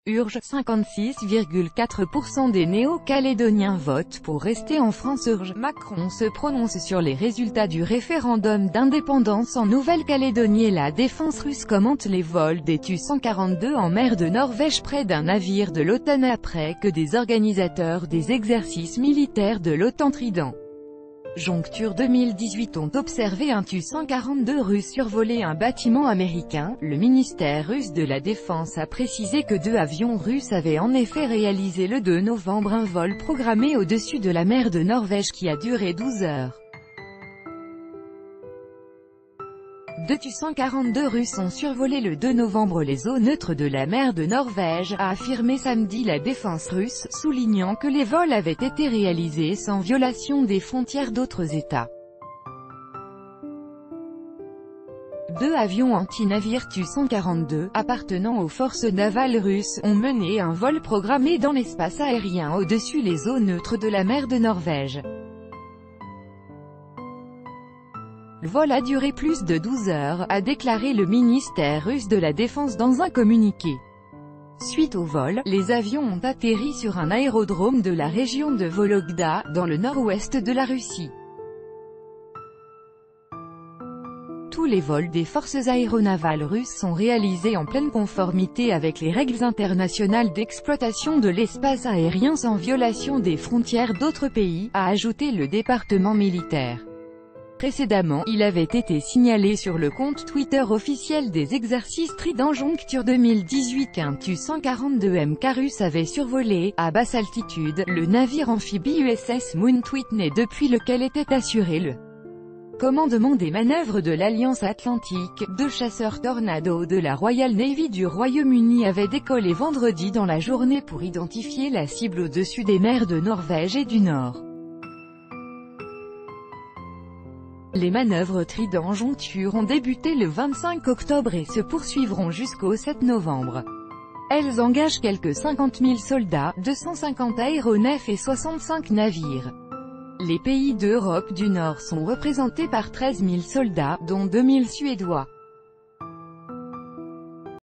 Urge, 56,4% des Néo-Calédoniens votent pour rester en France. Urge, Macron se prononce sur les résultats du référendum d'indépendance en Nouvelle-Calédonie. La défense russe commente les vols des Tu-142 en mer de Norvège près d'un navire de l'OTAN après que des organisateurs des exercices militaires de l'OTAN Trident Joncture 2018 ont observé un Tu-142 russe survoler un bâtiment américain. Le ministère russe de la Défense a précisé que 2 avions russes avaient en effet réalisé le 2 novembre un vol programmé au-dessus de la mer de Norvège qui a duré 12 heures. 2 Tu-142 russes ont survolé le 2 novembre les eaux neutres de la mer de Norvège, a affirmé samedi la défense russe, soulignant que les vols avaient été réalisés sans violation des frontières d'autres États. 2 avions anti-navires Tu-142, appartenant aux forces navales russes, ont mené un vol programmé dans l'espace aérien au-dessus les eaux neutres de la mer de Norvège. Le vol a duré plus de 12 heures, a déclaré le ministère russe de la Défense dans un communiqué. Suite au vol, les avions ont atterri sur un aérodrome de la région de Vologda, dans le nord-ouest de la Russie. Tous les vols des forces aéronavales russes sont réalisés en pleine conformité avec les règles internationales d'exploitation de l'espace aérien sans violation des frontières d'autres pays, a ajouté le département militaire. Précédemment, il avait été signalé sur le compte Twitter officiel des exercices Trident Joncture 2018 qu'un Tu-142 MK russe avait survolé, à basse altitude, le navire amphibie USS Moon Whitney depuis lequel était assuré le commandement des manœuvres de l'Alliance Atlantique. 2 chasseurs Tornado de la Royal Navy du Royaume-Uni avaient décollé vendredi dans la journée pour identifier la cible au-dessus des mers de Norvège et du Nord. Les manœuvres Trident Joncture ont débuté le 25 octobre et se poursuivront jusqu'au 7 novembre. Elles engagent quelques 50 000 soldats, 250 aéronefs et 65 navires. Les pays d'Europe du Nord sont représentés par 13 000 soldats, dont 2 000 Suédois.